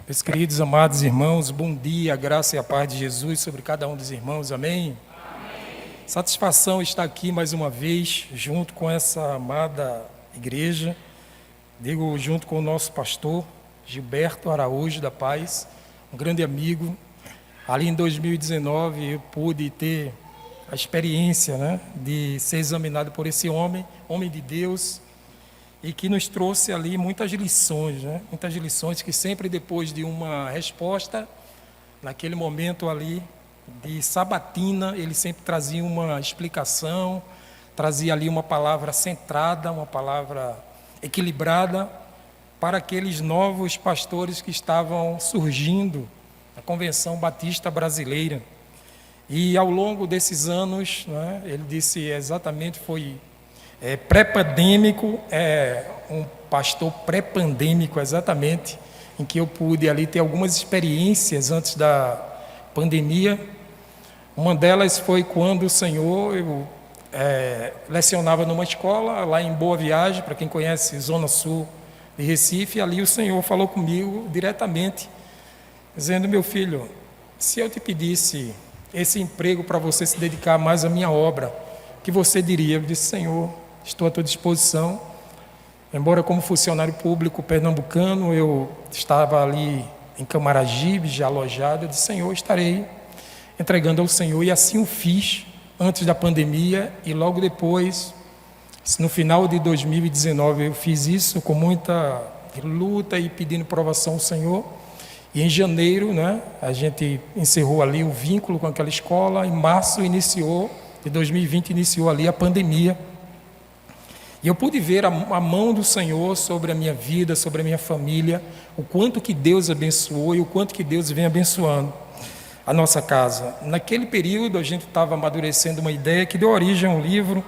Meus queridos, amados irmãos, bom dia, a graça e a paz de Jesus sobre cada um dos irmãos, amém? Satisfação estar aqui mais uma vez, junto com essa amada igreja, digo junto com o nosso pastor, Gilberto Araújo da Paz, um grande amigo. Ali em 2019 eu pude ter a experiência, de ser examinado por esse homem de Deus, e que nos trouxe ali muitas lições, muitas lições que sempre depois de uma resposta, naquele momento ali de sabatina, ele sempre trazia uma explicação, trazia ali uma palavra centrada, uma palavra equilibrada para aqueles novos pastores que estavam surgindo na Convenção Batista Brasileira. E ao longo desses anos, ele disse exatamente, foi pré-pandêmico, um pastor pré-pandêmico exatamente, em que eu pude ali ter algumas experiências antes da pandemia. Uma delas foi quando o Senhor, eu lecionava numa escola lá em Boa Viagem, para quem conhece Zona Sul de Recife, ali o Senhor falou comigo diretamente, dizendo: meu filho, se eu te pedisse esse emprego para você se dedicar mais à minha obra, o que você diria? Eu disse: Senhor, estou à tua disposição. Embora como funcionário público pernambucano, eu estava ali em Camaragibe, já alojado, eu disse: Senhor, estarei entregando ao Senhor. E assim o fiz antes da pandemia, e logo depois, no final de 2019, eu fiz isso com muita luta e pedindo provação ao Senhor. E em janeiro, a gente encerrou ali o vínculo com aquela escola. Em março de 2020, iniciou ali a pandemia. E eu pude ver a mão do Senhor sobre a minha vida, sobre a minha família, o quanto que Deus abençoou e o quanto que Deus vem abençoando a nossa casa. Naquele período, a gente estava amadurecendo uma ideia que deu origem a um livro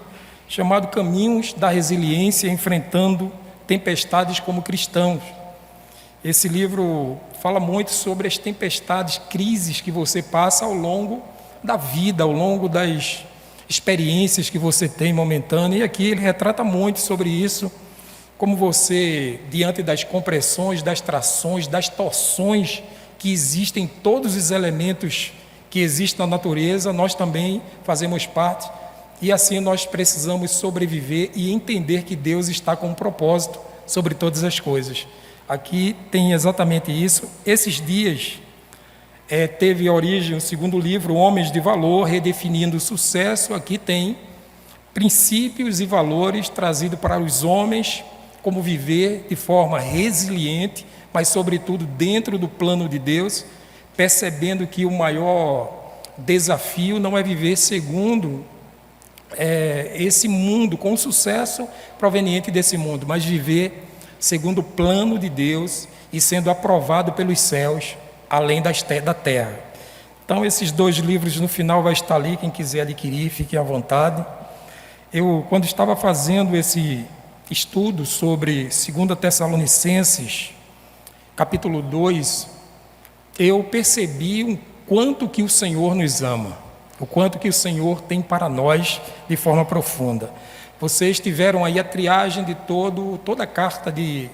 chamado Caminhos da Resiliência, Enfrentando Tempestades como Cristãos. Esse livro fala muito sobre as tempestades, crises que você passa ao longo da vida, ao longo das experiências que você tem momentâneas, e aqui ele retrata muito sobre isso, como você, diante das compressões, das trações, das torções que existem, todos os elementos que existem na natureza, nós também fazemos parte, e assim nós precisamos sobreviver e entender que Deus está com um propósito sobre todas as coisas. Aqui tem exatamente isso. Esses dias teve origem o segundo livro, Homens de Valor, Redefinindo o Sucesso. Aqui tem princípios e valores trazidos para os homens, como viver de forma resiliente, mas sobretudo dentro do plano de Deus, percebendo que o maior desafio não é viver segundo esse mundo, com sucesso proveniente desse mundo, mas viver segundo o plano de Deus e sendo aprovado pelos céus, além da terra. Então, esses dois livros no final vai estar ali, quem quiser adquirir, fique à vontade. Eu, quando estava fazendo esse estudo sobre 2 Tessalonicenses, capítulo 2, eu percebi o quanto que o Senhor nos ama, o quanto que o Senhor tem para nós de forma profunda. Vocês tiveram aí a triagem de toda a carta de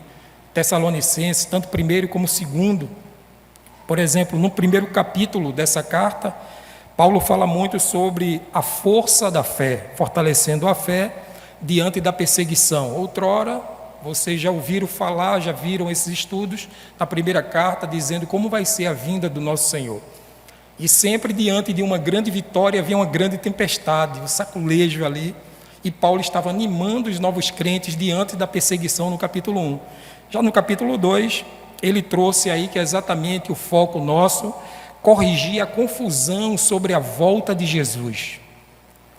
Tessalonicenses, tanto primeiro como segundo. Por exemplo, no primeiro capítulo dessa carta, Paulo fala muito sobre a força da fé, fortalecendo a fé diante da perseguição. Outrora, vocês já ouviram falar, já viram esses estudos na primeira carta, dizendo como vai ser a vinda do nosso Senhor. E sempre diante de uma grande vitória havia uma grande tempestade, um saculejo ali, e Paulo estava animando os novos crentes diante da perseguição no capítulo 1. Já no capítulo 2, ele trouxe aí, que é exatamente o foco nosso, corrigir a confusão sobre a volta de Jesus.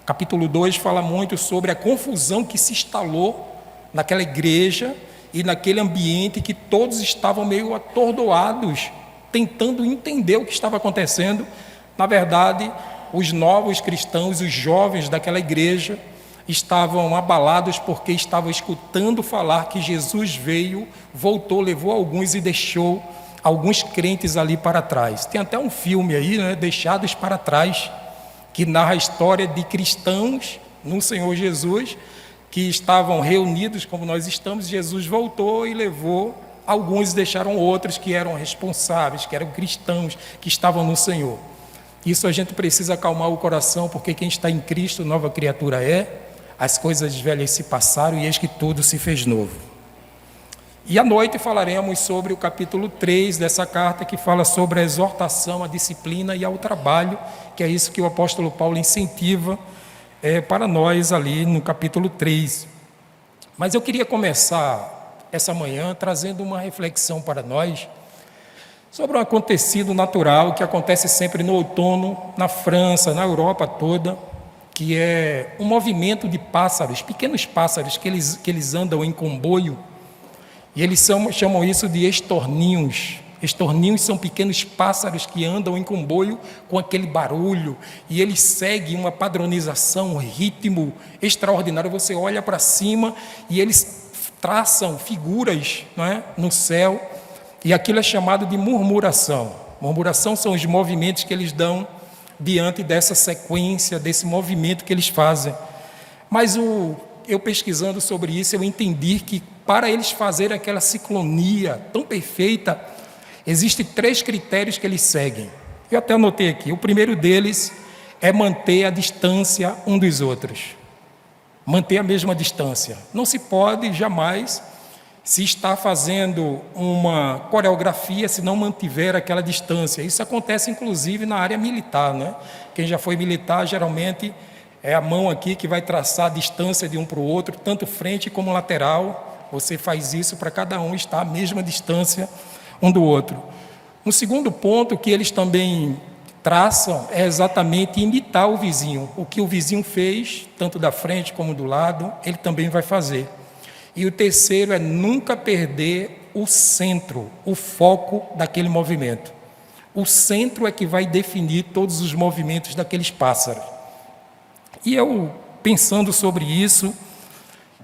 Capítulo 2 fala muito sobre a confusão que se instalou naquela igreja e naquele ambiente que todos estavam meio atordoados, tentando entender o que estava acontecendo. Na verdade, os novos cristãos, os jovens daquela igreja, estavam abalados porque estavam escutando falar que Jesus veio, voltou, levou alguns e deixou alguns crentes ali para trás. Tem até um filme aí, Deixados para Trás, que narra a história de cristãos no Senhor Jesus, que estavam reunidos como nós estamos. Jesus voltou e levou alguns deixaram outros que eram responsáveis, que eram cristãos, que estavam no Senhor. Isso a gente precisa acalmar o coração, porque quem está em Cristo, nova criatura é. As coisas velhas se passaram e eis que tudo se fez novo. E à noite falaremos sobre o capítulo 3 dessa carta, que fala sobre a exortação, a disciplina e ao trabalho, que é isso que o apóstolo Paulo incentiva para nós ali no capítulo 3. Mas eu queria começar essa manhã trazendo uma reflexão para nós sobre um acontecido natural que acontece sempre no outono, na França, na Europa toda, que é um movimento de pássaros, pequenos pássaros que eles andam em comboio, e eles chamam isso de estorninhos. Estorninhos são pequenos pássaros que andam em comboio com aquele barulho, e eles seguem uma padronização, um ritmo extraordinário. Você olha para cima e eles traçam figuras, não é, no céu, e aquilo é chamado de murmuração. Murmuração são os movimentos que eles dão diante dessa sequência, desse movimento que eles fazem. Mas eu pesquisando sobre isso, eu entendi que para eles fazerem aquela sincronia tão perfeita, existem 3 critérios que eles seguem. Eu até anotei aqui. O primeiro deles é manter a distância um dos outros. Manter a mesma distância. Não se pode jamais se estar fazendo uma coreografia se não mantiver aquela distância. Isso acontece inclusive na área militar, né? Quem já foi militar, geralmente é a mão aqui que vai traçar a distância de um para o outro, tanto frente como lateral. Você faz isso para cada um estar à mesma distância um do outro. Um segundo ponto que eles também traçam é exatamente imitar o vizinho. O que o vizinho fez, tanto da frente como do lado, ele também vai fazer. E o terceiro é nunca perder o centro, o foco daquele movimento. O centro é que vai definir todos os movimentos daqueles pássaros. E eu, pensando sobre isso,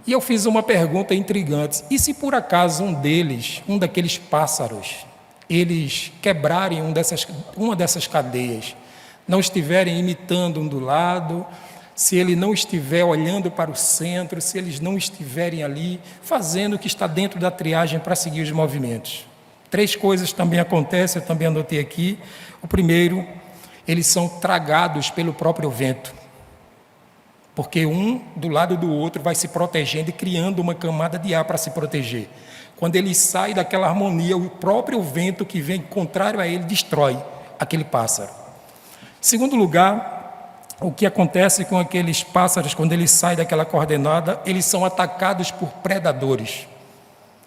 eu fiz uma pergunta intrigante. E se por acaso um daqueles pássaros, eles quebrarem uma dessas cadeias, não estiverem imitando um do lado, se ele não estiver olhando para o centro, se eles não estiverem ali fazendo o que está dentro da triagem para seguir os movimentos. 3 coisas também acontecem, eu também anotei aqui. O primeiro, eles são tragados pelo próprio vento, porque um do lado do outro vai se protegendo e criando uma camada de ar para se proteger. Quando ele sai daquela harmonia, o próprio vento que vem contrário a ele destrói aquele pássaro. Segundo lugar, o que acontece com aqueles pássaros quando eles saem daquela coordenada, eles são atacados por predadores.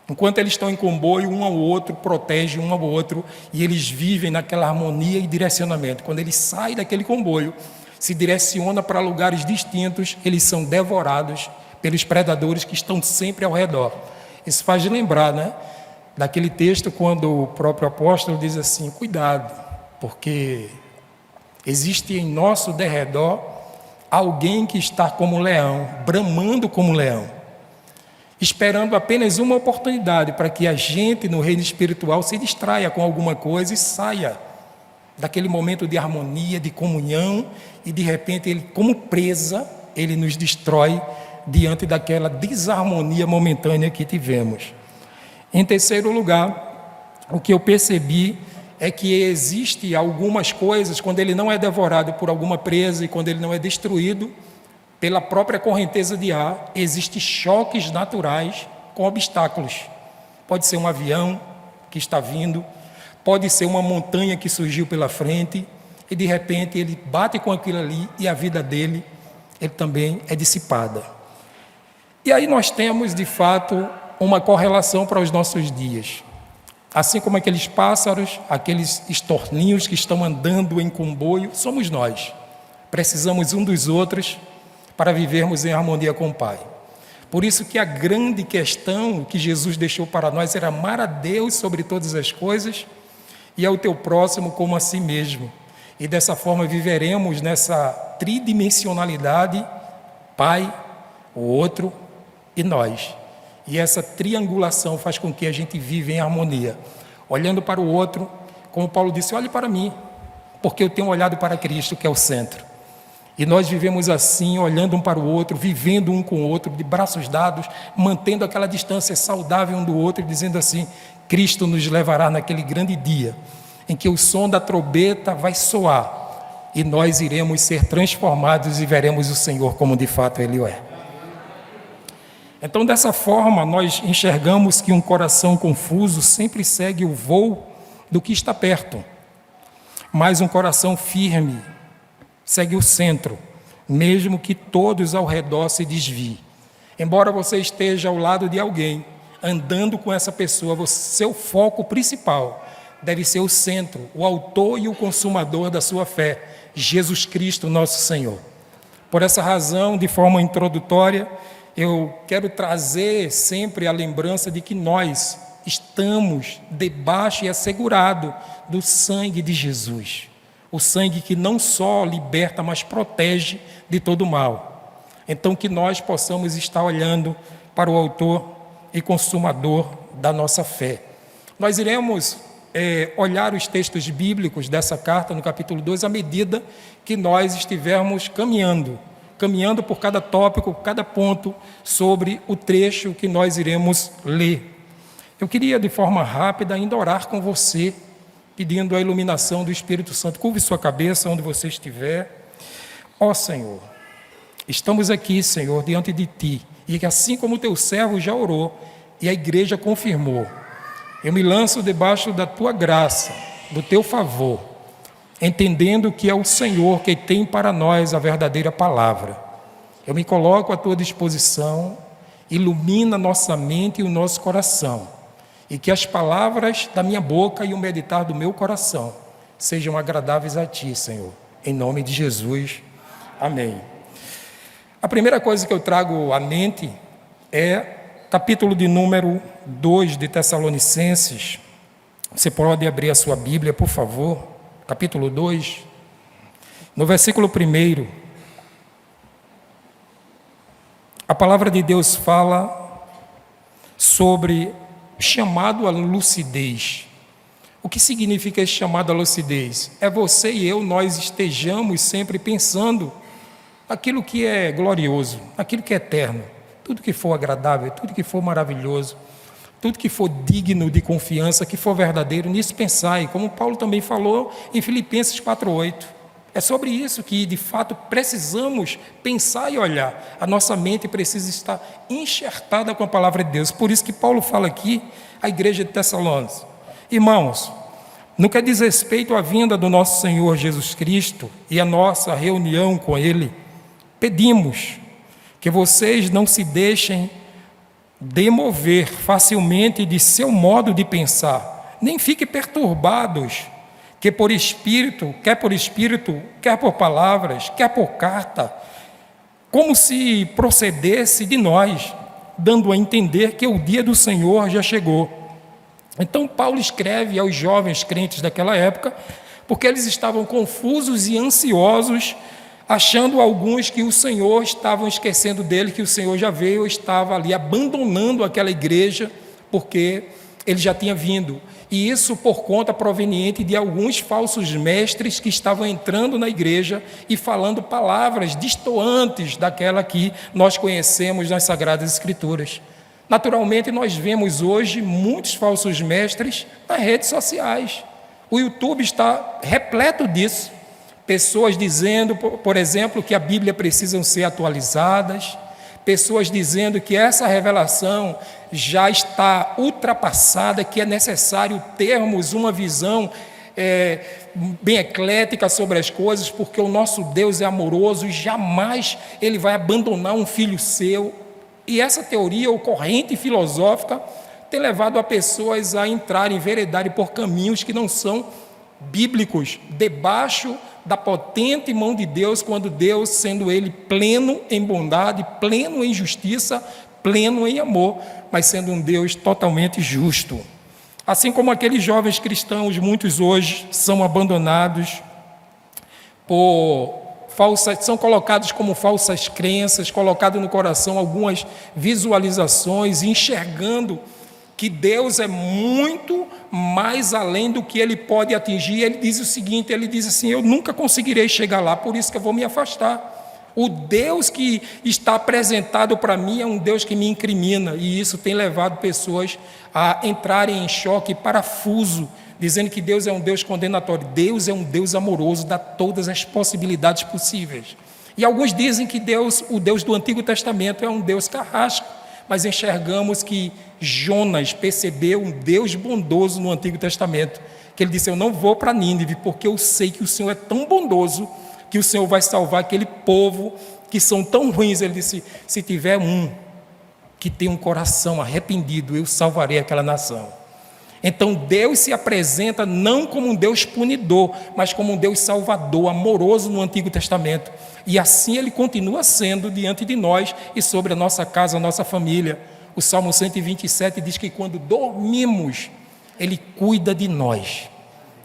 Enquanto eles estão em comboio, um ao outro protege um ao outro e eles vivem naquela harmonia e direcionamento. Quando eles saem daquele comboio, se direciona para lugares distintos, eles são devorados pelos predadores que estão sempre ao redor. Isso faz lembrar, né, daquele texto quando o próprio apóstolo diz assim: cuidado, porque existe em nosso derredor alguém que está como leão, bramando como leão, esperando apenas uma oportunidade para que a gente no reino espiritual se distraia com alguma coisa e saia daquele momento de harmonia, de comunhão, e de repente ele, como presa, ele nos destrói diante daquela desarmonia momentânea que tivemos. Em terceiro lugar, o que eu percebi é que existe algumas coisas, quando ele não é devorado por alguma presa e quando ele não é destruído pela própria correnteza de ar, existem choques naturais com obstáculos. Pode ser um avião que está vindo, pode ser uma montanha que surgiu pela frente e de repente ele bate com aquilo ali e a vida dele ele também é dissipada. E aí nós temos de fato uma correlação para os nossos dias. Assim como aqueles pássaros, aqueles estorninhos que estão andando em comboio, somos nós. Precisamos um dos outros para vivermos em harmonia com o Pai. Por isso que a grande questão que Jesus deixou para nós era amar a Deus sobre todas as coisas e ao teu próximo como a si mesmo. E dessa forma viveremos nessa tridimensionalidade, Pai, o outro e nós. E essa triangulação faz com que a gente viva em harmonia, olhando para o outro, como Paulo disse, olhe para mim, porque eu tenho olhado para Cristo, que é o centro. E nós vivemos assim, olhando um para o outro, vivendo um com o outro, de braços dados, mantendo aquela distância saudável um do outro e dizendo assim: Cristo nos levará naquele grande dia em que o som da trombeta vai soar e nós iremos ser transformados e veremos o Senhor como de fato Ele é. Então, dessa forma, nós enxergamos que um coração confuso sempre segue o voo do que está perto, mas um coração firme segue o centro, mesmo que todos ao redor se desviem. Embora você esteja ao lado de alguém, andando com essa pessoa, seu foco principal deve ser o centro, o autor e o consumador da sua fé, Jesus Cristo, nosso Senhor. Por essa razão, de forma introdutória, eu quero trazer sempre a lembrança de que nós estamos debaixo e assegurado do sangue de Jesus. O sangue que não só liberta, mas protege de todo mal. Então, que nós possamos estar olhando para o autor e consumador da nossa fé. Nós iremos olhar os textos bíblicos dessa carta, no capítulo 2, à medida que nós estivermos caminhando por cada tópico, cada ponto sobre o trecho que nós iremos ler. Eu queria, de forma rápida, ainda orar com você, pedindo a iluminação do Espírito Santo. Curve sua cabeça onde você estiver. Ó Senhor, estamos aqui, Senhor, diante de Ti, e que assim como o Teu servo já orou, e a igreja confirmou, eu me lanço debaixo da Tua graça, do Teu favor, entendendo que é o Senhor que tem para nós a verdadeira palavra. Eu me coloco à Tua disposição, ilumina nossa mente e o nosso coração, e que as palavras da minha boca e o meditar do meu coração sejam agradáveis a Ti, Senhor. Em nome de Jesus, amém. A primeira coisa que eu trago à mente é capítulo de número 2 de Tessalonicenses. Você pode abrir a sua Bíblia, por favor, capítulo 2, no versículo 1. A palavra de Deus fala sobre chamado à lucidez. O que significa esse chamado à lucidez? É você e eu, nós estejamos sempre pensando aquilo que é glorioso, aquilo que é eterno, tudo que for agradável, tudo que for maravilhoso, tudo que for digno de confiança, que for verdadeiro, nisso pensai, como Paulo também falou em Filipenses 4:8. É sobre isso que, de fato, precisamos pensar e olhar. A nossa mente precisa estar enxertada com a palavra de Deus. Por isso que Paulo fala aqui à igreja de Tessalônica: irmãos, no que diz respeito à vinda do nosso Senhor Jesus Cristo e a nossa reunião com Ele, pedimos que vocês não se deixem demover facilmente de seu modo de pensar, nem fiquem perturbados, quer por espírito, quer por palavras, quer por carta, como se procedesse de nós, dando a entender que o dia do Senhor já chegou. Então Paulo escreve aos jovens crentes daquela época, porque eles estavam confusos e ansiosos, achando alguns que o Senhor estavam esquecendo dele, que o Senhor já veio ou estava ali abandonando aquela igreja, porque ele já tinha vindo. E isso por conta proveniente de alguns falsos mestres que estavam entrando na igreja e falando palavras destoantes daquela que nós conhecemos nas Sagradas Escrituras. Naturalmente, nós vemos hoje muitos falsos mestres nas redes sociais. O YouTube está repleto disso. Pessoas dizendo, por exemplo, que a Bíblia precisa ser atualizadas, pessoas dizendo que essa revelação já está ultrapassada, que é necessário termos uma visão bem eclética sobre as coisas, porque o nosso Deus é amoroso e jamais Ele vai abandonar um filho seu. E essa teoria ou corrente filosófica tem levado a pessoas a entrarem, enveredarem por caminhos que não são bíblicos, debaixo da potente mão de Deus, quando Deus, sendo Ele pleno em bondade, pleno em justiça, pleno em amor, mas sendo um Deus totalmente justo. Assim como aqueles jovens cristãos, muitos hoje são abandonados são colocados como falsas crenças, colocados no coração algumas visualizações, enxergando que Deus é muito mais além do que Ele pode atingir. Ele diz o seguinte, ele diz assim: eu nunca conseguirei chegar lá, por isso que eu vou me afastar. O Deus que está apresentado para mim é um Deus que me incrimina, e isso tem levado pessoas a entrarem em choque e parafuso, dizendo que Deus é um Deus condenatório. Deus é um Deus amoroso, dá todas as possibilidades possíveis. E alguns dizem que Deus, o Deus do Antigo Testamento, é um Deus carrasco, mas enxergamos que Jonas percebeu um Deus bondoso no Antigo Testamento, que ele disse: eu não vou para Nínive, porque eu sei que o Senhor é tão bondoso, que o Senhor vai salvar aquele povo que são tão ruins. Ele disse: se tiver um que tem um coração arrependido, eu salvarei aquela nação. Então Deus se apresenta não como um Deus punidor, mas como um Deus salvador, amoroso no Antigo Testamento. E assim Ele continua sendo diante de nós e sobre a nossa casa, a nossa família. O Salmo 127 diz que quando dormimos, Ele cuida de nós.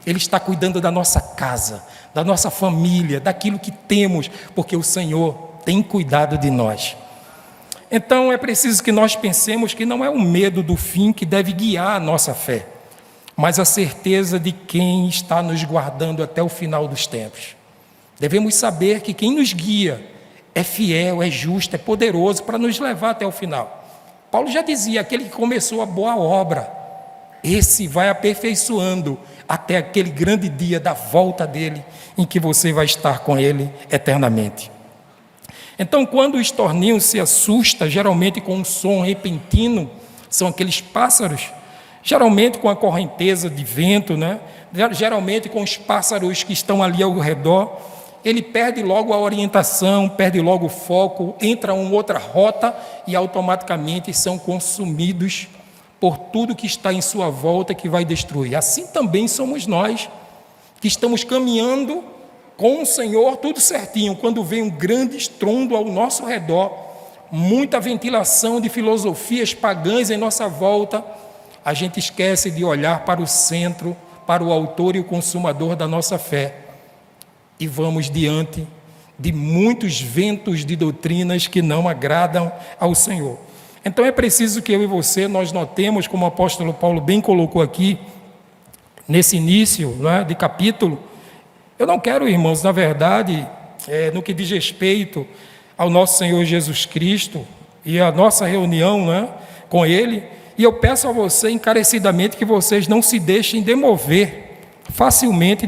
Ele está cuidando da nossa casa, da nossa família, daquilo que temos, porque o Senhor tem cuidado de nós. Então é preciso que nós pensemos que não é o medo do fim que deve guiar a nossa fé, mas a certeza de quem está nos guardando até o final dos tempos. Devemos saber que quem nos guia é fiel, é justo, é poderoso para nos levar até o final. Paulo já dizia: aquele que começou a boa obra, esse vai aperfeiçoando até aquele grande dia da volta dele, em que você vai estar com ele eternamente. Então, quando o estorninho se assusta, geralmente com um som repentino, são aqueles pássaros, geralmente com a correnteza de vento, né? Geralmente com os pássaros que estão ali ao redor, ele perde logo a orientação, perde logo o foco, entra em outra rota e automaticamente são consumidos por tudo que está em sua volta, que vai destruir. Assim também somos nós, que estamos caminhando com o Senhor, tudo certinho. Quando vem um grande estrondo ao nosso redor, muita ventilação de filosofias pagãs em nossa volta, a gente esquece de olhar para o centro, para o autor e o consumador da nossa fé, e vamos diante de muitos ventos de doutrinas que não agradam ao Senhor. Então é preciso que eu e você, nós notemos, como o apóstolo Paulo bem colocou aqui, nesse início, né, de capítulo. Eu não quero, irmãos, na verdade, no que diz respeito ao nosso Senhor Jesus Cristo e a nossa reunião, né, com Ele, e eu peço a você encarecidamente que vocês não se deixem demover facilmente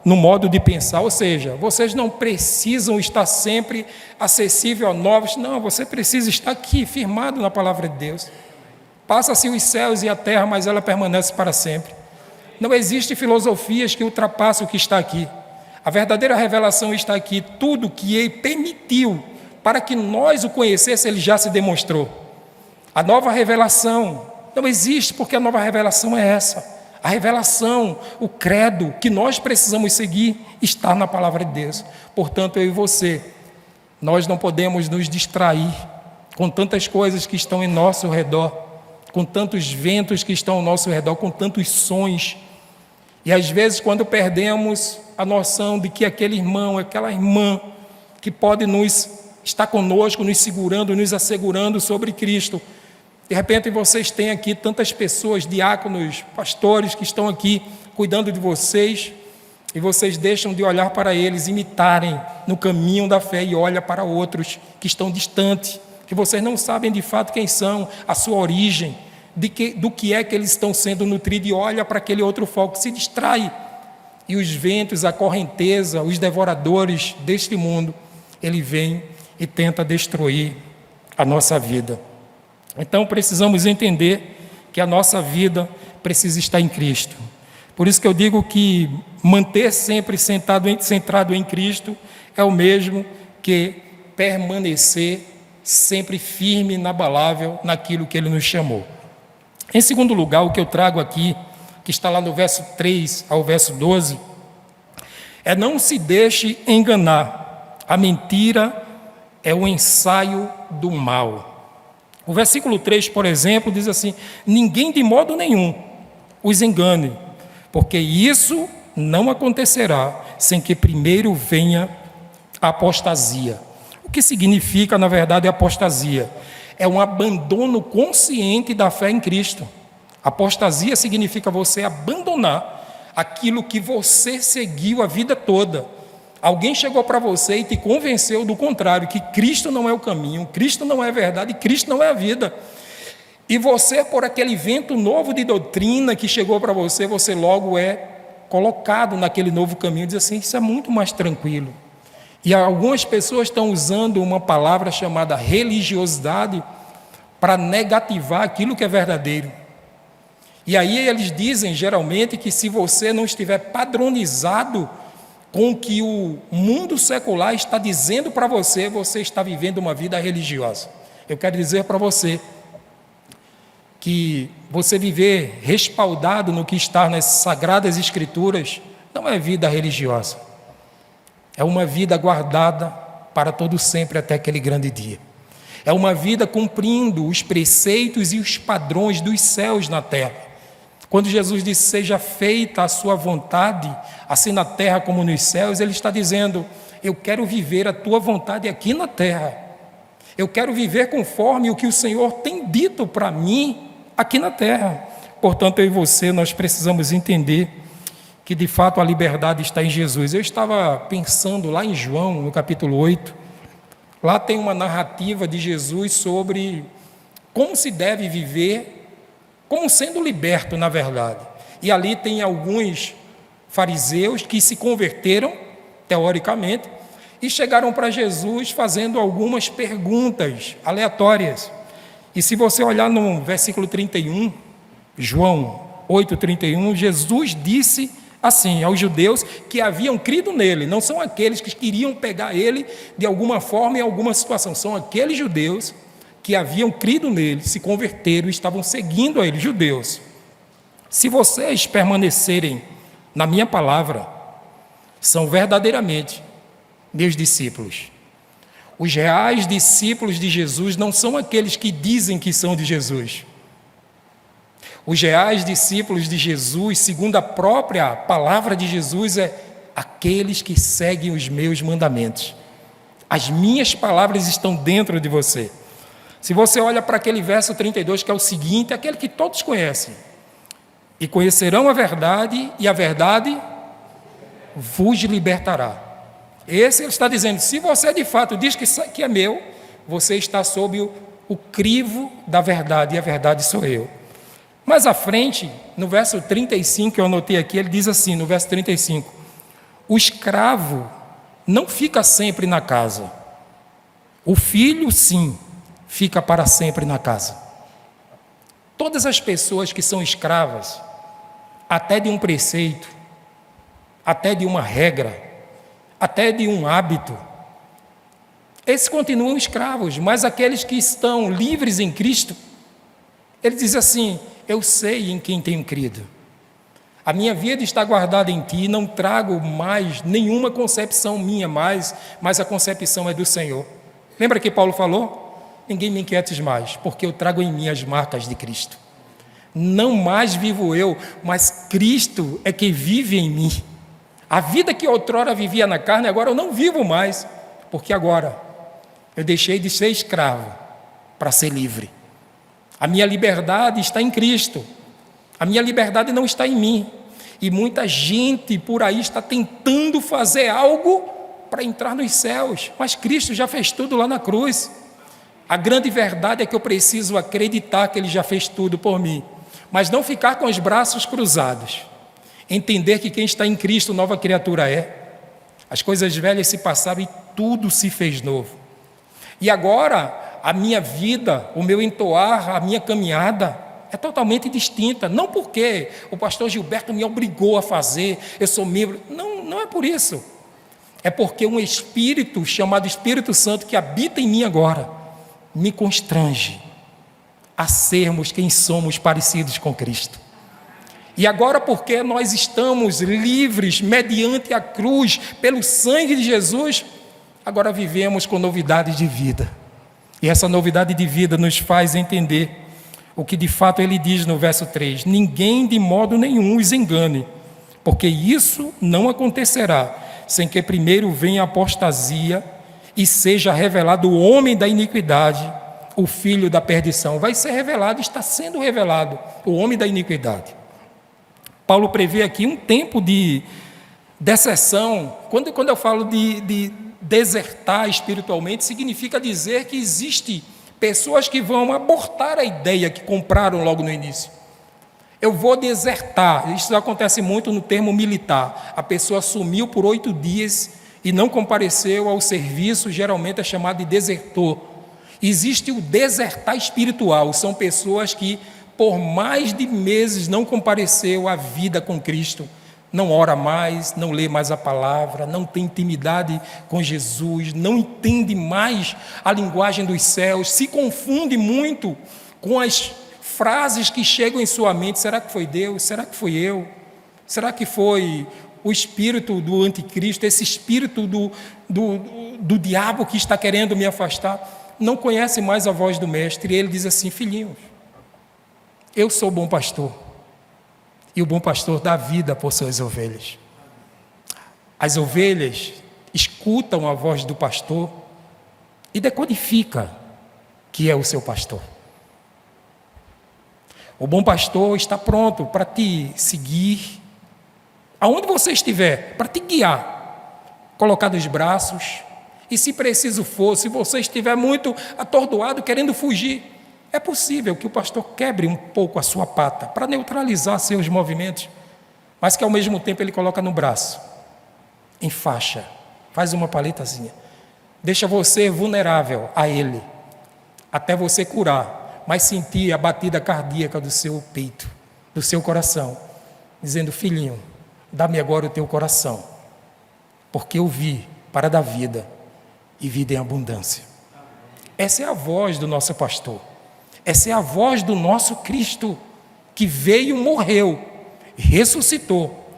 no modo de pensar, ou seja, vocês não precisam estar sempre acessível a novos, não, você precisa estar aqui, firmado na palavra de Deus. Passa-se os céus e a terra, mas ela permanece para sempre. Não existe filosofias que ultrapassem o que está aqui. A verdadeira revelação está aqui. Tudo que Ele permitiu para que nós o conhecêssemos, Ele já se demonstrou. A nova revelação não existe, porque a nova revelação é essa. A revelação, o credo que nós precisamos seguir está na palavra de Deus. Portanto, eu e você, nós não podemos nos distrair com tantas coisas que estão em nosso redor, com tantos ventos que estão ao nosso redor, com tantos sons. E às vezes, quando perdemos a noção de que aquele irmão, aquela irmã que pode estar conosco, nos segurando, nos assegurando sobre Cristo, de repente vocês têm aqui tantas pessoas, diáconos, pastores que estão aqui cuidando de vocês, e vocês deixam de olhar para eles, imitarem no caminho da fé e olham para outros que estão distantes, que vocês não sabem de fato quem são, a sua origem, do que é que eles estão sendo nutridos, e olha para aquele outro foco, se distrai. E os ventos, a correnteza, os devoradores deste mundo, ele vem e tenta destruir a nossa vida. Então precisamos entender que a nossa vida precisa estar em Cristo. Por isso que eu digo que manter sempre centrado em Cristo é o mesmo que permanecer sempre firme, inabalável naquilo que Ele nos chamou. Em segundo lugar, o que eu trago aqui, que está lá no verso 3 ao verso 12, é: não se deixe enganar, a mentira é o ensaio do mal. O versículo 3, por exemplo, diz assim: ninguém de modo nenhum os engane, porque isso não acontecerá sem que primeiro venha a apostasia. O que significa, na verdade, a apostasia? é um abandono consciente da fé em Cristo. Apostasia significa você abandonar aquilo que você seguiu a vida toda. Alguém chegou para você e te convenceu do contrário, que Cristo não é o caminho, Cristo não é a verdade, Cristo não é a vida. E você, por aquele vento novo de doutrina que chegou para você, você logo é colocado naquele novo caminho, diz assim, isso é muito mais tranquilo. E algumas pessoas estão usando uma palavra chamada religiosidade para negativar aquilo que é verdadeiro. E aí eles dizem, geralmente, que se você não estiver padronizado com o que o mundo secular está dizendo para você, você está vivendo uma vida religiosa. Eu quero dizer para você que você viver respaldado no que está nas Sagradas Escrituras não é vida religiosa. É uma vida guardada para todo sempre até aquele grande dia. É uma vida cumprindo os preceitos e os padrões dos céus na terra. Quando Jesus disse, seja feita a sua vontade, assim na terra como nos céus, ele está dizendo, eu quero viver a tua vontade aqui na terra. Eu quero viver conforme o que o Senhor tem dito para mim aqui na terra. Portanto, eu e você, nós precisamos entender que de fato a liberdade está em Jesus. Eu estava pensando lá em João, no capítulo 8, lá tem uma narrativa de Jesus sobre como se deve viver, como sendo liberto, na verdade. E ali tem alguns fariseus que se converteram, teoricamente, e chegaram para Jesus fazendo algumas perguntas aleatórias. E se você olhar no versículo 31, João 8:31, Jesus disse assim aos judeus que haviam crido nele, não são aqueles que queriam pegar ele de alguma forma em alguma situação, são aqueles judeus que haviam crido nele, se converteram e estavam seguindo a ele, judeus. Se vocês permanecerem na minha palavra, são verdadeiramente meus discípulos. Os reais discípulos de Jesus não são aqueles que dizem que são de Jesus. Os reais discípulos de Jesus, segundo a própria palavra de Jesus, é aqueles que seguem os meus mandamentos. As minhas palavras estão dentro de você. Se você olha para aquele verso 32, que é o seguinte, é aquele que todos conhecem. E conhecerão a verdade, e a verdade vos libertará. Esse ele está dizendo, se você de fato diz que é meu, você está sob o crivo da verdade, e a verdade sou eu. Mais à frente, no verso 35, que eu anotei aqui, ele diz assim, no verso 35, o escravo não fica sempre na casa, o filho, sim, fica para sempre na casa. Todas as pessoas que são escravas, até de um preceito, até de uma regra, até de um hábito, esses continuam escravos, mas aqueles que estão livres em Cristo, ele diz assim, eu sei em quem tenho crido. A minha vida está guardada em ti, não trago mais nenhuma concepção minha mais, mas a concepção é do Senhor. Lembra que Paulo falou? Ninguém me inquietes mais, porque eu trago em mim as marcas de Cristo. Não mais vivo eu, mas Cristo é que vive em mim. A vida que outrora vivia na carne, agora eu não vivo mais, porque agora eu deixei de ser escravo para ser livre. A minha liberdade está em Cristo. A minha liberdade não está em mim. E muita gente por aí está tentando fazer algo para entrar nos céus, mas Cristo já fez tudo lá na cruz. A grande verdade é que eu preciso acreditar que Ele já fez tudo por mim, mas não ficar com os braços cruzados. Entender que quem está em Cristo, nova criatura é. As coisas velhas se passaram e tudo se fez novo. E agora, a minha vida, o meu entoar, a minha caminhada é totalmente distinta. Não porque o pastor Gilberto me obrigou a fazer, eu sou membro. Não é por isso. É porque um Espírito chamado Espírito Santo que habita em mim agora me constrange a sermos quem somos parecidos com Cristo. E agora, porque nós estamos livres mediante a cruz, pelo sangue de Jesus, agora vivemos com novidade de vida. E essa novidade de vida nos faz entender o que de fato ele diz no verso 3: ninguém de modo nenhum os engane, porque isso não acontecerá sem que primeiro venha a apostasia e seja revelado o homem da iniquidade, o filho da perdição. Vai ser revelado, está sendo revelado, o homem da iniquidade. Paulo prevê aqui um tempo de deserção. Quando eu falo de desertar espiritualmente, significa dizer que existe pessoas que vão abortar a ideia que compraram logo no início. Eu vou desertar. Isso acontece muito no termo militar. A pessoa sumiu por 8 dias e não compareceu ao serviço, geralmente é chamado de desertor. Existe o desertar espiritual. São pessoas que por mais de meses não compareceu à vida com Cristo. Não ora mais, não lê mais a palavra, não tem intimidade com Jesus, não entende mais a linguagem dos céus, se confunde muito com as frases que chegam em sua mente. Será que foi Deus? Será que fui eu? Será que foi o espírito do anticristo, esse espírito do diabo que está querendo me afastar? Não conhece mais a voz do mestre. E ele diz assim: filhinhos, eu sou o bom pastor. E o bom pastor dá vida por suas ovelhas. As ovelhas escutam a voz do pastor e decodifica que é o seu pastor. O bom pastor está pronto para te seguir, aonde você estiver, para te guiar, colocar nos braços. E se preciso for, se você estiver muito atordoado, querendo fugir, é possível que o pastor quebre um pouco a sua pata para neutralizar seus movimentos, mas que ao mesmo tempo ele coloca no braço, enfaixa, faz uma paletazinha, deixa você vulnerável a ele, até você curar, mas sentir a batida cardíaca do seu peito, do seu coração, dizendo: filhinho, dá-me agora o teu coração, porque eu vi para dar vida e vida em abundância. Essa é a voz do nosso pastor. Essa é a voz do nosso Cristo, que veio, morreu, ressuscitou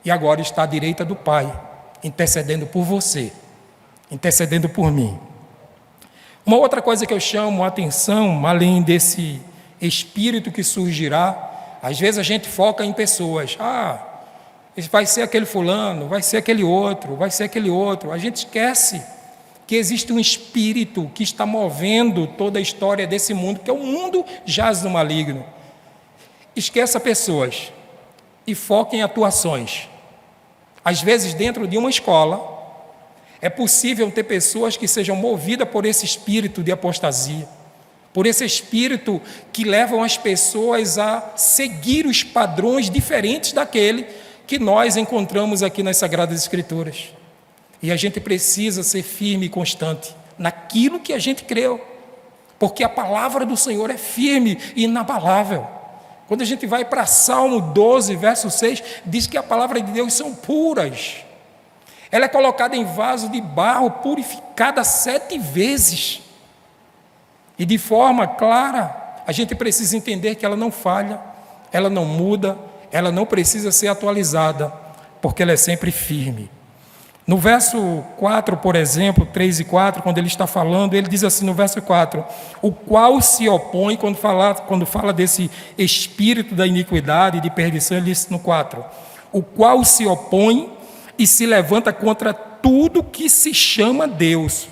e agora está à direita do Pai, intercedendo por você, intercedendo por mim. Uma outra coisa que eu chamo a atenção, além desse espírito que surgirá, às vezes a gente foca em pessoas. Vai ser aquele fulano, vai ser aquele outro, vai ser aquele outro. A gente esquece que existe um espírito que está movendo toda a história desse mundo, que é o mundo jaz no maligno. Esqueça pessoas e foque em atuações. Às vezes, dentro de uma escola, é possível ter pessoas que sejam movidas por esse espírito de apostasia, por esse espírito que levam as pessoas a seguir os padrões diferentes daquele que nós encontramos aqui nas Sagradas Escrituras. E a gente precisa ser firme e constante naquilo que a gente creu, porque a palavra do Senhor é firme e inabalável. Quando a gente vai para Salmo 12, verso 6, diz que a palavra de Deus são puras. Ela é colocada em vaso de barro, purificada 7 vezes. E de forma clara, a gente precisa entender que ela não falha, ela não muda, ela não precisa ser atualizada, porque ela é sempre firme. No verso 4, por exemplo, 3 e 4, quando ele está falando, ele diz assim no verso 4, o qual se opõe, quando fala desse espírito da iniquidade e de perdição, ele diz no 4, o qual se opõe e se levanta contra tudo que se chama Deus,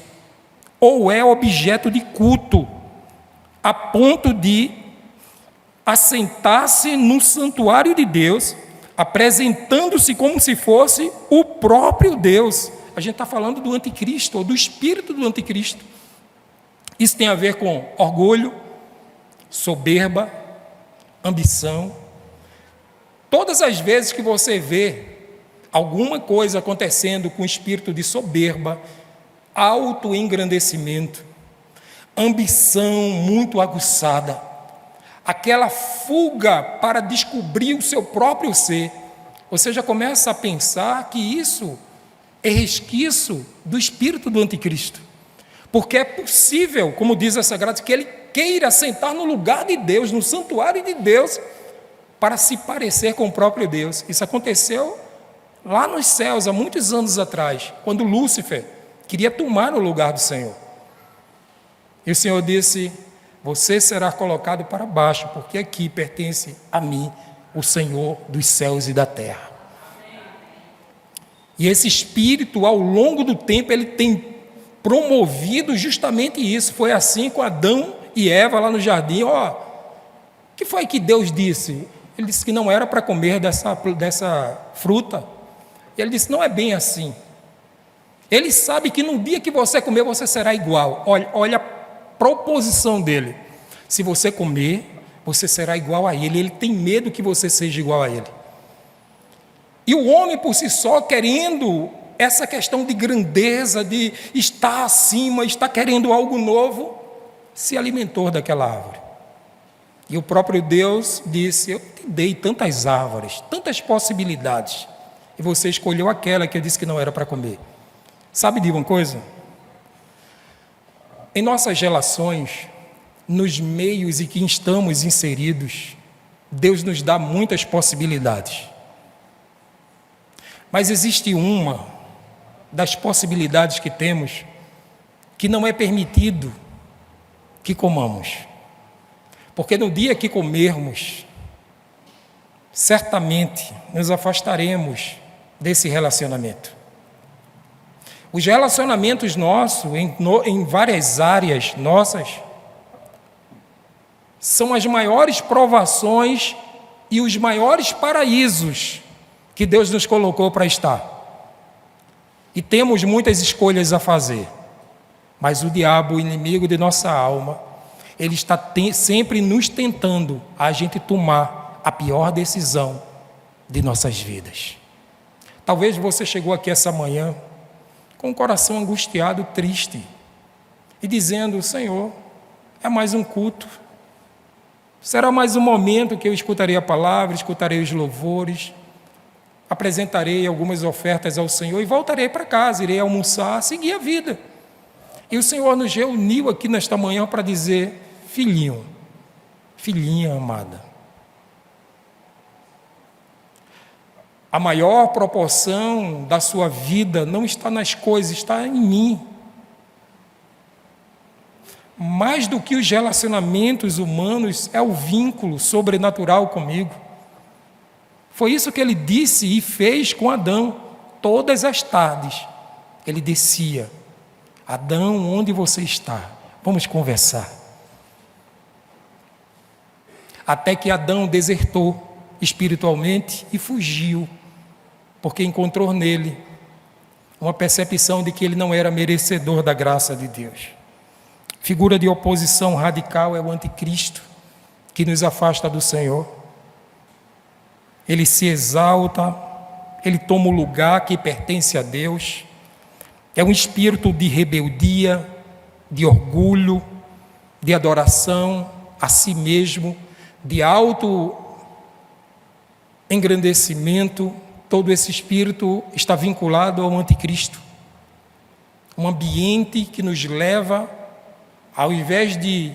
ou é objeto de culto, a ponto de assentar-se no santuário de Deus, apresentando-se como se fosse o próprio Deus. A gente está falando do anticristo, ou do espírito do anticristo. Isso tem a ver com orgulho, soberba, ambição. Todas as vezes que você vê alguma coisa acontecendo com o espírito de soberba, autoengrandecimento, ambição muito aguçada, aquela fuga para descobrir o seu próprio ser, você já começa a pensar que isso é resquício do espírito do anticristo, porque é possível, como diz a Sagrada, que ele queira sentar no lugar de Deus, no santuário de Deus, para se parecer com o próprio Deus. Isso aconteceu lá nos céus, há muitos anos atrás, quando Lúcifer queria tomar o lugar do Senhor. E o Senhor disse: você será colocado para baixo, porque aqui pertence a mim, o Senhor dos céus e da terra. E esse espírito, ao longo do tempo, ele tem promovido justamente isso. Foi assim com Adão e Eva lá no jardim, o que foi que Deus disse? Ele disse que não era para comer dessa fruta. E ele disse, não é bem assim. Ele sabe que no dia que você comer, você será igual. Olha a proposição dele. Se você comer, você será igual a ele. Ele tem medo que você seja igual a ele. E o homem por si só, querendo essa questão de grandeza, de estar acima, estar querendo algo novo, se alimentou daquela árvore. E o próprio Deus disse, eu te dei tantas árvores, tantas possibilidades, e você escolheu aquela que eu disse que não era para comer. Sabe de uma coisa? Em nossas relações, nos meios em que estamos inseridos, Deus nos dá muitas possibilidades. Mas existe uma das possibilidades que temos que não é permitido que comamos. Porque no dia que comermos, certamente nos afastaremos desse relacionamento. Os relacionamentos nossos, em várias áreas nossas, são as maiores provações e os maiores paraísos que Deus nos colocou para estar. E temos muitas escolhas a fazer, mas o diabo, o inimigo de nossa alma, ele está sempre nos tentando a gente tomar a pior decisão de nossas vidas. Talvez você chegou aqui essa manhã com o coração angustiado, triste, e dizendo, Senhor, é mais um culto, será mais um momento que eu escutarei a palavra, escutarei os louvores, apresentarei algumas ofertas ao Senhor e voltarei para casa, irei almoçar, seguir a vida. E o Senhor nos reuniu aqui nesta manhã para dizer, filhinho, filhinha amada, a maior proporção da sua vida não está nas coisas, está em mim. Mais do que os relacionamentos humanos, é o vínculo sobrenatural comigo. Foi isso que ele disse e fez com Adão. Todas as tardes, ele descia. Adão, onde você está? Vamos conversar. Até que Adão desertou espiritualmente e fugiu, porque encontrou nele uma percepção de que ele não era merecedor da graça de Deus. Figura de oposição radical é o anticristo, que nos afasta do Senhor. Ele se exalta, ele toma o lugar que pertence a Deus. É um espírito de rebeldia, de orgulho, de adoração a si mesmo, de auto-engrandecimento. Todo esse espírito está vinculado ao anticristo. Um ambiente que nos leva, ao invés de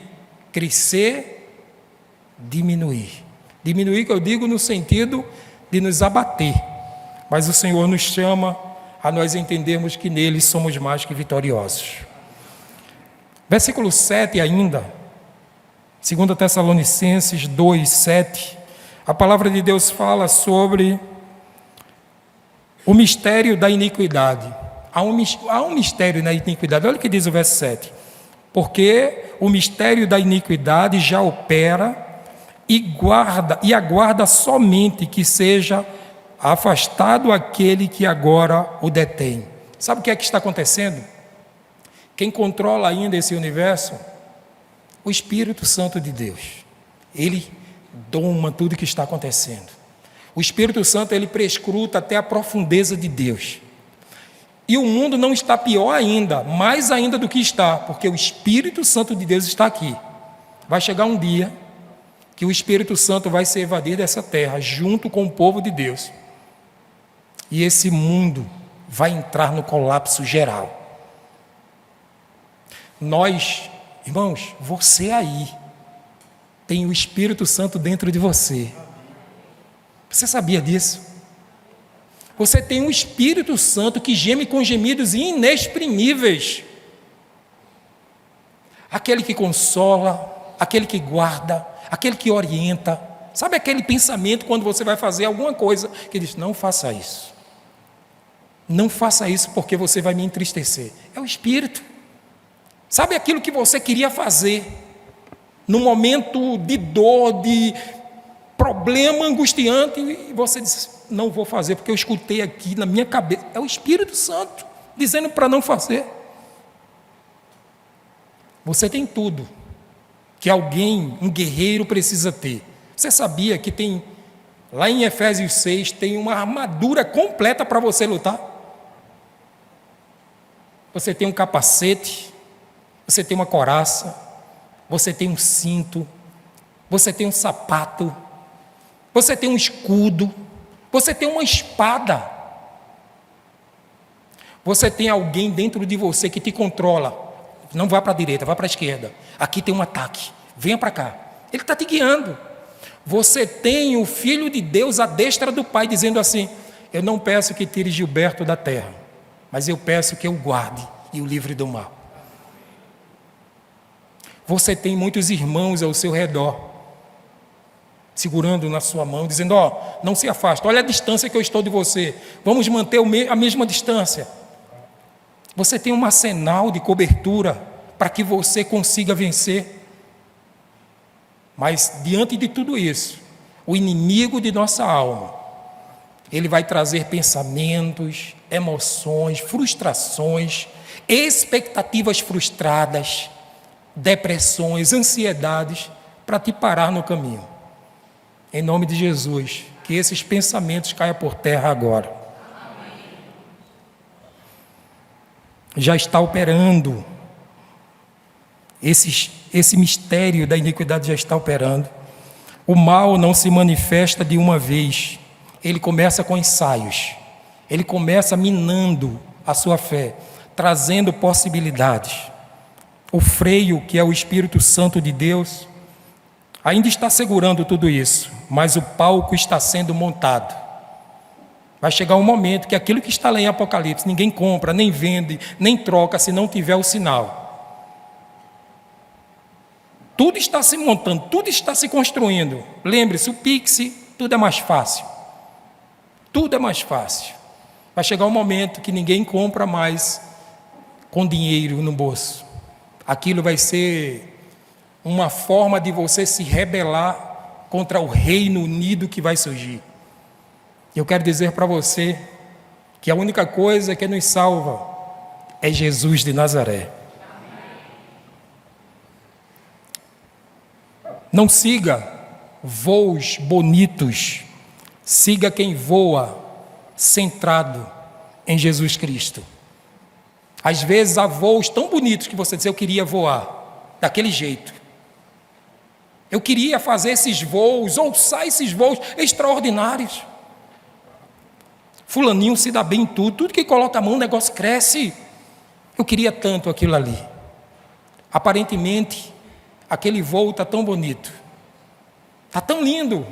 crescer, diminuir. Diminuir, que eu digo no sentido de nos abater. Mas o Senhor nos chama a nós entendermos que nele somos mais que vitoriosos. Versículo 7 ainda, 2 Tessalonicenses 2, 7, a palavra de Deus fala sobre o mistério da iniquidade. Há um mistério na iniquidade. Olha o que diz o verso 7. Porque o mistério da iniquidade já opera e aguarda somente que seja afastado aquele que agora o detém. Sabe o que é que está acontecendo? Quem controla ainda esse universo? O Espírito Santo de Deus. Ele doma tudo o que está acontecendo. O Espírito Santo, ele prescruta até a profundeza de Deus. E o mundo não está pior ainda, mais ainda do que está, porque o Espírito Santo de Deus está aqui. Vai chegar um dia que o Espírito Santo vai se evadir dessa terra, junto com o povo de Deus. E esse mundo vai entrar no colapso geral. Nós, irmãos, você aí, tem o Espírito Santo dentro de você. Você sabia disso? Você tem um Espírito Santo que geme com gemidos inexprimíveis. Aquele que consola, aquele que guarda, aquele que orienta. Sabe aquele pensamento quando você vai fazer alguma coisa, que diz, não faça isso. Não faça isso porque você vai me entristecer. É o Espírito. Sabe aquilo que você queria fazer, num momento de dor, de problema angustiante, e você diz, não vou fazer, porque eu escutei aqui na minha cabeça, é o Espírito Santo dizendo para não fazer. Você tem tudo que alguém, um guerreiro precisa ter. Você sabia que tem, lá em Efésios 6, tem uma armadura completa para você lutar? Você tem um capacete, você tem uma couraça, você tem um cinto, você tem um sapato, você tem um escudo, você tem uma espada. Você tem alguém dentro de você que te controla. Não vá para a direita, vá para a esquerda. Aqui tem um ataque, venha para cá. Ele está te guiando. Você tem o Filho de Deus à destra do Pai, dizendo assim, eu não peço que tire Gilberto da terra, mas eu peço que eu o guarde e o livre do mal. Você tem muitos irmãos ao seu redor, segurando na sua mão, dizendo, não se afasta, olha a distância que eu estou de você, vamos manter a mesma distância. Você tem um arsenal de cobertura para que você consiga vencer. Mas, diante de tudo isso, o inimigo de nossa alma, ele vai trazer pensamentos, emoções, frustrações, expectativas frustradas, depressões, ansiedades, para te parar no caminho. Em nome de Jesus, que esses pensamentos caiam por terra agora. Já está operando, esse mistério da iniquidade já está operando. O mal não se manifesta de uma vez, ele começa com ensaios, ele começa minando a sua fé, trazendo possibilidades. O freio, que é o Espírito Santo de Deus, ainda está segurando tudo isso, mas o palco está sendo montado. Vai chegar um momento que aquilo que está lá em Apocalipse, ninguém compra, nem vende, nem troca, se não tiver o sinal. Tudo está se montando, tudo está se construindo. Lembre-se, o Pix, tudo é mais fácil. Tudo é mais fácil. Vai chegar um momento que ninguém compra mais com dinheiro no bolso. Aquilo vai ser uma forma de você se rebelar contra o Reino Unido que vai surgir. Eu quero dizer para você que a única coisa que nos salva é Jesus de Nazaré. Não siga voos bonitos, siga quem voa centrado em Jesus Cristo. Às vezes há voos tão bonitos que você diz, eu queria voar daquele jeito. Eu queria fazer esses voos, ouçar esses voos extraordinários. Fulaninho se dá bem em tudo que coloca a mão o negócio cresce. Eu queria tanto aquilo ali. Aparentemente, aquele voo está tão bonito, está tão lindo,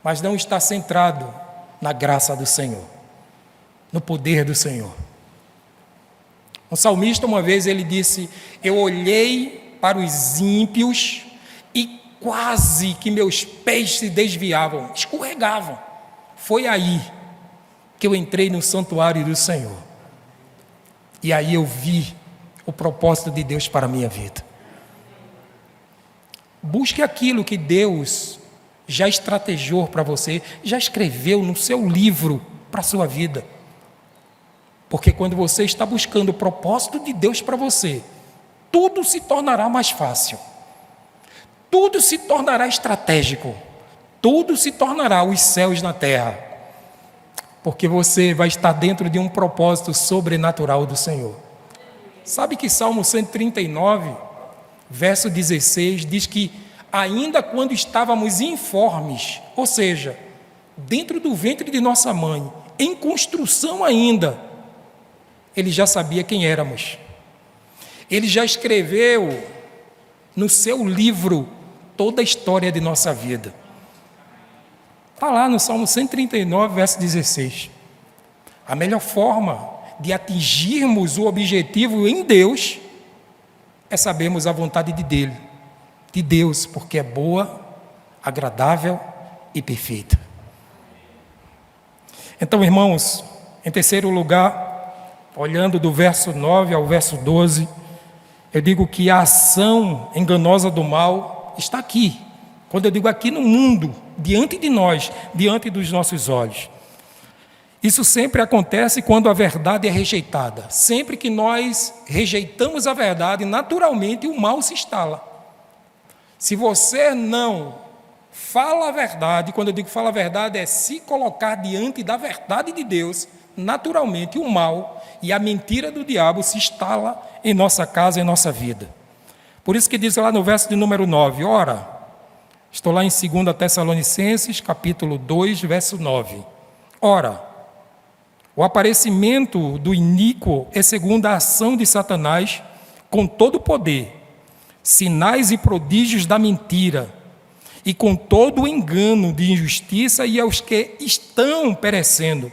mas não está centrado na graça do Senhor, no poder do Senhor. Um salmista uma vez ele disse, eu olhei para os ímpios e quase que meus pés se desviavam, escorregavam. Foi aí que eu entrei no santuário do Senhor. E aí eu vi o propósito de Deus para a minha vida. Busque aquilo que Deus já estrategou para você, já escreveu no seu livro para a sua vida. Porque quando você está buscando o propósito de Deus para você, tudo se tornará mais fácil. Tudo se tornará estratégico. Tudo se tornará os céus na terra. Porque você vai estar dentro de um propósito sobrenatural do Senhor. Sabe que Salmo 139, verso 16, diz que ainda quando estávamos informes, ou seja, dentro do ventre de nossa mãe, em construção ainda, Ele já sabia quem éramos. Ele já escreveu no seu livro toda a história de nossa vida. Está lá no Salmo 139, verso 16. A melhor forma de atingirmos o objetivo em Deus é sabermos a vontade de Deus, porque é boa, agradável e perfeita. Então, irmãos, em terceiro lugar, olhando do verso 9 ao verso 12, eu digo que a ação enganosa do mal está aqui. Quando eu digo aqui no mundo, diante de nós, diante dos nossos olhos. Isso sempre acontece quando a verdade é rejeitada. Sempre que nós rejeitamos a verdade, naturalmente o mal se instala. Se você não fala a verdade, quando eu digo fala a verdade, é se colocar diante da verdade de Deus, naturalmente o mal e a mentira do diabo se instala em nossa casa, em nossa vida. Por isso que diz lá no verso de número 9, ora, estou lá em 2 Tessalonicenses, capítulo 2, verso 9. Ora, o aparecimento do iníquo é segundo a ação de Satanás, com todo o poder, sinais e prodígios da mentira, e com todo o engano de injustiça e aos que estão perecendo,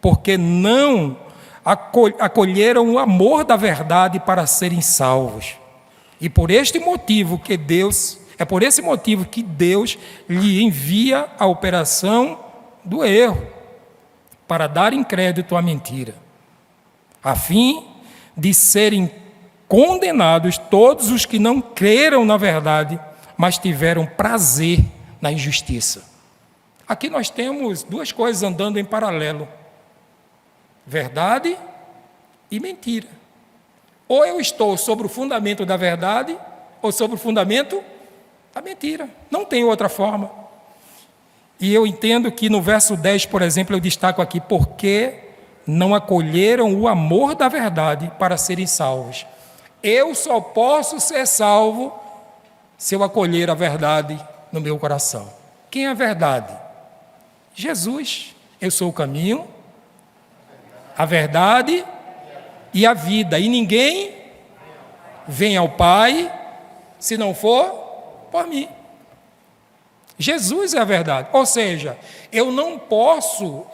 porque não acolheram o amor da verdade para serem salvos. E por este motivo que Deus lhe envia a operação do erro, para darem crédito à mentira, a fim de serem condenados todos os que não creram na verdade, mas tiveram prazer na injustiça. Aqui nós temos duas coisas andando em paralelo: verdade e mentira. Ou eu estou sobre o fundamento da verdade, ou sobre o fundamento da mentira. Não tem outra forma. E eu entendo que no verso 10, por exemplo, eu destaco aqui, porque não acolheram o amor da verdade para serem salvos. Eu só posso ser salvo se eu acolher a verdade no meu coração. Quem é a verdade? Jesus. Eu sou o caminho, a verdade e a vida. E ninguém vem ao Pai se não for por mim. Jesus é a verdade. Ou seja, eu não posso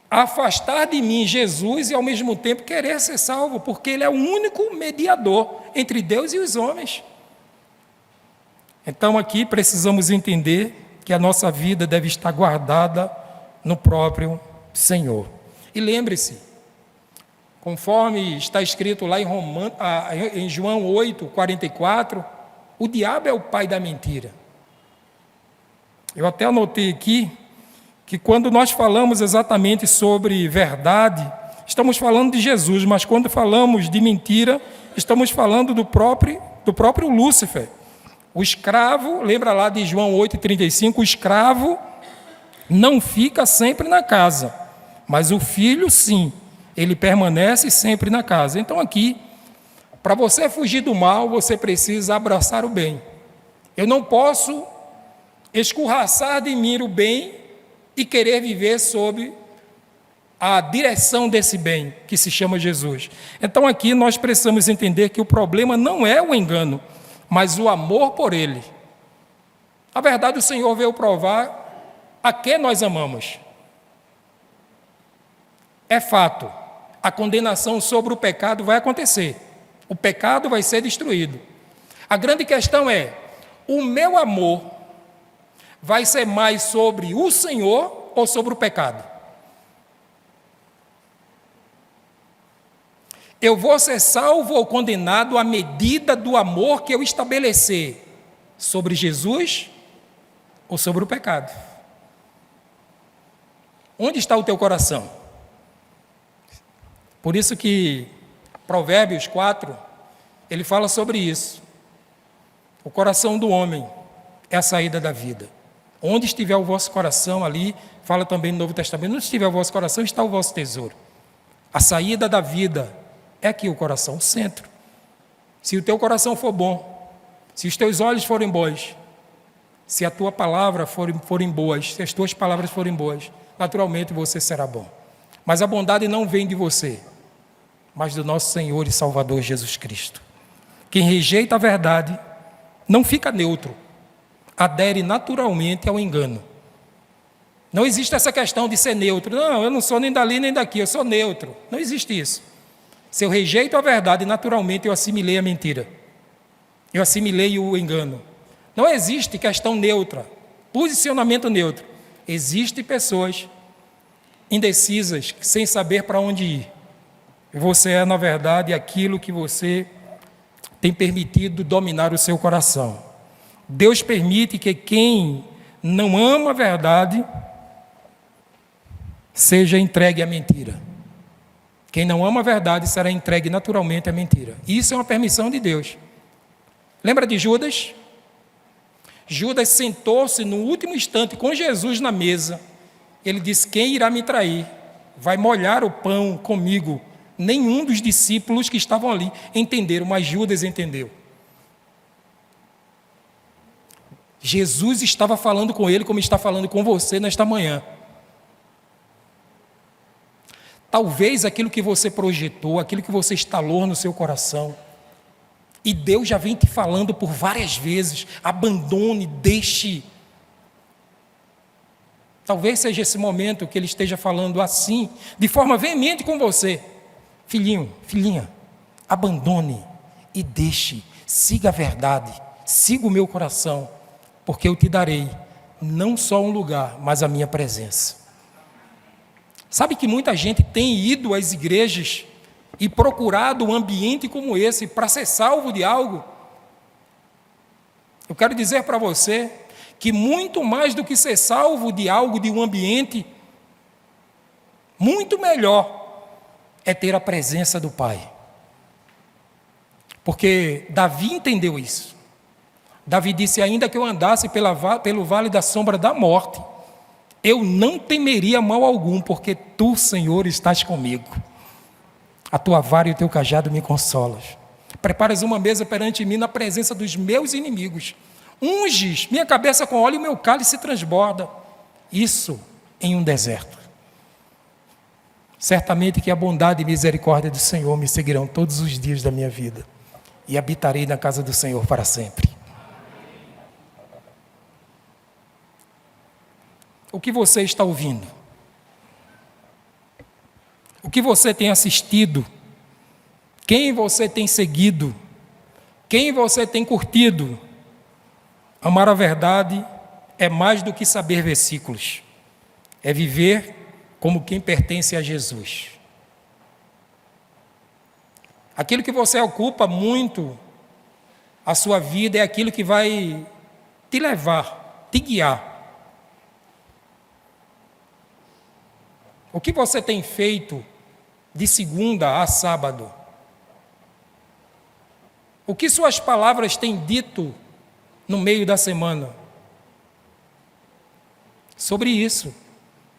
afastar de mim Jesus e ao mesmo tempo querer ser salvo, porque Ele é o único mediador entre Deus e os homens. Então aqui precisamos entender que a nossa vida deve estar guardada no próprio Senhor. E lembre-se, conforme está escrito lá em João 8, 44, o diabo é o pai da mentira. Eu até anotei aqui que quando nós falamos exatamente sobre verdade, estamos falando de Jesus, mas quando falamos de mentira, estamos falando do próprio Lúcifer. O escravo, lembra lá de João 8,35, o escravo não fica sempre na casa, mas o filho sim, ele permanece sempre na casa. Então aqui, para você fugir do mal, você precisa abraçar o bem. Eu não posso escorraçar de mim o bem e querer viver sob a direção desse bem, que se chama Jesus. Então aqui nós precisamos entender que o problema não é o engano, mas o amor por Ele. Na verdade, o Senhor veio provar a que nós amamos. É fato, a condenação sobre o pecado vai acontecer. O pecado vai ser destruído. A grande questão é, o meu amor vai ser mais sobre o Senhor ou sobre o pecado? Eu vou ser salvo ou condenado à medida do amor que eu estabelecer sobre Jesus ou sobre o pecado? Onde está o teu coração? Por isso que Provérbios 4, ele fala sobre isso. O coração do homem é a saída da vida. Onde estiver o vosso coração, ali, fala também no Novo Testamento, onde estiver o vosso coração, está o vosso tesouro. A saída da vida é aqui o coração, o centro. Se o teu coração for bom, se os teus olhos forem bons, se a tua palavra forem boas, se as tuas palavras forem boas, naturalmente você será bom. Mas a bondade não vem de você, mas do nosso Senhor e Salvador Jesus Cristo. Quem rejeita a verdade não fica neutro, adere naturalmente ao engano. Não existe essa questão de ser neutro. Não, eu não sou nem dali nem daqui, eu sou neutro. Não existe isso. Se eu rejeito a verdade, naturalmente eu assimilei a mentira. Eu assimilei o engano. Não existe questão neutra, posicionamento neutro. Existem pessoas indecisas, sem saber para onde ir. E você é, na verdade, aquilo que você tem permitido dominar o seu coração. Deus permite que quem não ama a verdade seja entregue à mentira. Quem não ama a verdade será entregue naturalmente à mentira. Isso é uma permissão de Deus. Lembra de Judas? Judas sentou-se no último instante com Jesus na mesa. Ele disse: quem irá me trair? Vai molhar o pão comigo. Nenhum dos discípulos que estavam ali entenderam, mas Judas entendeu. Jesus estava falando com ele como está falando com você nesta manhã. Talvez aquilo que você projetou, aquilo que você instalou no seu coração, e Deus já vem te falando por várias vezes: abandone, deixe. Talvez seja esse momento que Ele esteja falando assim, de forma veemente com você: filhinho, filhinha, abandone e deixe, siga a verdade, siga o meu coração, porque eu te darei não só um lugar, mas a minha presença. Sabe que muita gente tem ido às igrejas e procurado um ambiente como esse para ser salvo de algo? Eu quero dizer para você que muito mais do que ser salvo de algo, de um ambiente, muito melhor é ter a presença do Pai. Porque Davi entendeu isso. Davi disse: ainda que eu andasse pelo vale da sombra da morte, eu não temeria mal algum, porque tu, Senhor, estás comigo. A tua vara e o teu cajado me consolas. Preparas uma mesa perante mim na presença dos meus inimigos. Unges minha cabeça com óleo e o meu cálice transborda. Isso em um deserto. Certamente que a bondade e misericórdia do Senhor me seguirão todos os dias da minha vida, e habitarei na casa do Senhor para sempre. O que você está ouvindo? O que você tem assistido? Quem você tem seguido? Quem você tem curtido? Amar a verdade é mais do que saber versículos. É viver como quem pertence a Jesus. Aquilo que você ocupa muito a sua vida é aquilo que vai te levar, te guiar. O que você tem feito de segunda a sábado? O que suas palavras têm dito no meio da semana? Sobre isso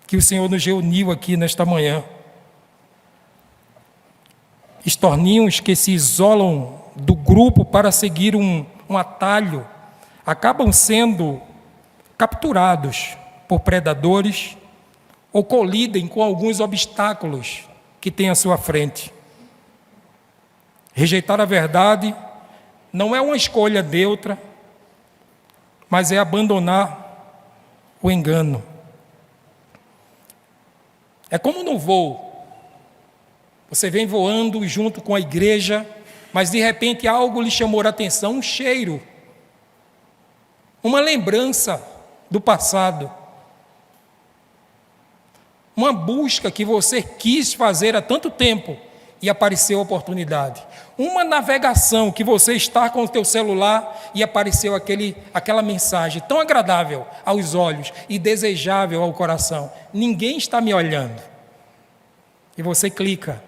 que o Senhor nos reuniu aqui nesta manhã. Estorninhos que se isolam do grupo para seguir um atalho, acabam sendo capturados por predadores ou colidem com alguns obstáculos que tem à sua frente. Rejeitar a verdade não é uma escolha neutra, mas é abandonar o engano. É como no voo. Você vem voando junto com a igreja, mas de repente algo lhe chamou a atenção, um cheiro, uma lembrança do passado, uma busca que você quis fazer há tanto tempo e apareceu a oportunidade. Uma navegação que você está com o teu celular e apareceu aquela mensagem tão agradável aos olhos e desejável ao coração. Ninguém está me olhando. E você clica.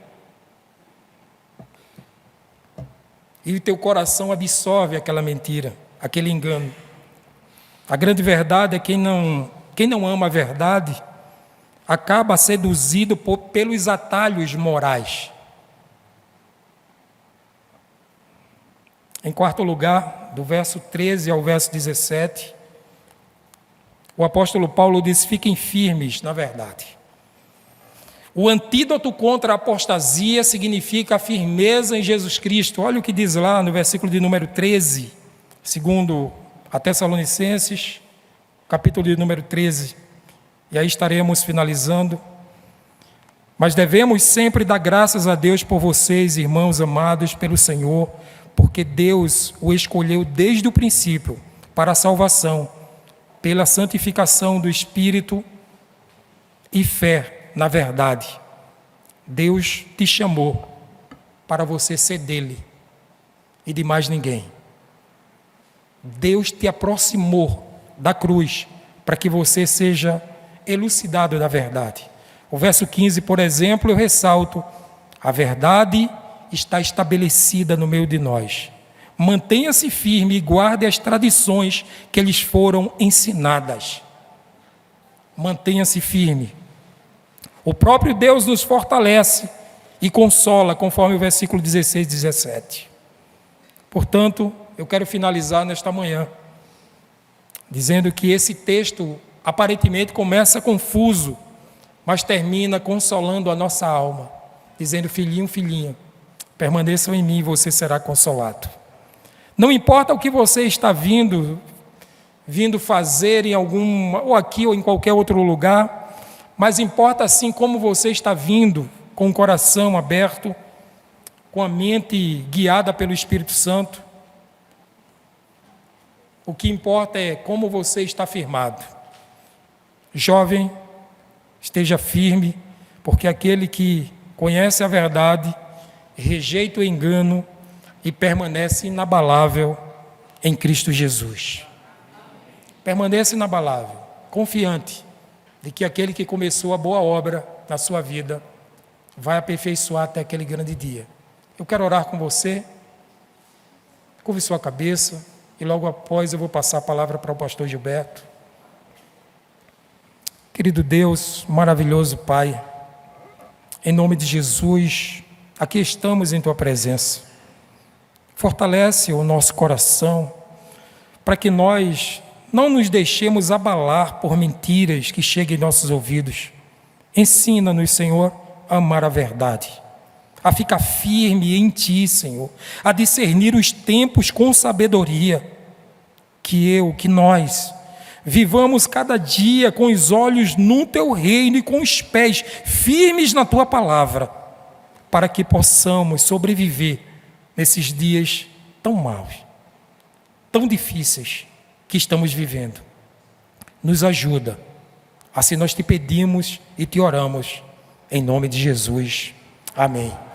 E o teu coração absorve aquela mentira, aquele engano. A grande verdade é que quem não ama a verdade acaba seduzido pelos atalhos morais. Em quarto lugar, do verso 13 ao verso 17, o apóstolo Paulo diz: fiquem firmes na verdade. O antídoto contra a apostasia significa a firmeza em Jesus Cristo. Olha o que diz lá no versículo de número 13, segundo a Tessalonicenses, capítulo de número 13. E aí estaremos finalizando. Mas devemos sempre dar graças a Deus por vocês, irmãos amados pelo Senhor, porque Deus o escolheu desde o princípio para a salvação, pela santificação do Espírito e fé na verdade. Deus te chamou para você ser dele. e de mais ninguém. Deus te aproximou da cruz para que você seja elucidado da verdade. O verso 15, por exemplo, eu ressalto: a verdade está estabelecida no meio de nós. Mantenha-se firme e guarde as tradições que lhes foram ensinadas. Mantenha-se firme. O próprio Deus nos fortalece e consola, conforme o versículo 16 e 17. Portanto, eu quero finalizar nesta manhã dizendo que esse texto aparentemente começa confuso, mas termina consolando a nossa alma, dizendo: filhinho, filhinha, permaneçam em mim e você será consolado. Não importa o que você está vindo fazer em alguma, ou aqui ou em qualquer outro lugar, mas importa sim como você está vindo, com o coração aberto, com a mente guiada pelo Espírito Santo. O que importa é como você está firmado. Jovem, esteja firme, porque aquele que conhece a verdade, rejeita o engano e permanece inabalável em Cristo Jesus. Permanece inabalável, confiante de que aquele que começou a boa obra na sua vida vai aperfeiçoar até aquele grande dia. Eu quero orar com você. Curve sua cabeça e logo após eu vou passar a palavra para o pastor Gilberto. Querido Deus, maravilhoso Pai, em nome de Jesus, aqui estamos em Tua presença. Fortalece o nosso coração para que nós não nos deixemos abalar por mentiras que cheguem em nossos ouvidos. Ensina-nos, Senhor, a amar a verdade, a ficar firme em Ti, Senhor, a discernir os tempos com sabedoria. Que nós vivamos cada dia com os olhos no Teu reino e com os pés firmes na Tua palavra, para que possamos sobreviver nesses dias tão maus, tão difíceis que estamos vivendo. Nos ajuda. Assim nós te pedimos e te oramos, em nome de Jesus. Amém.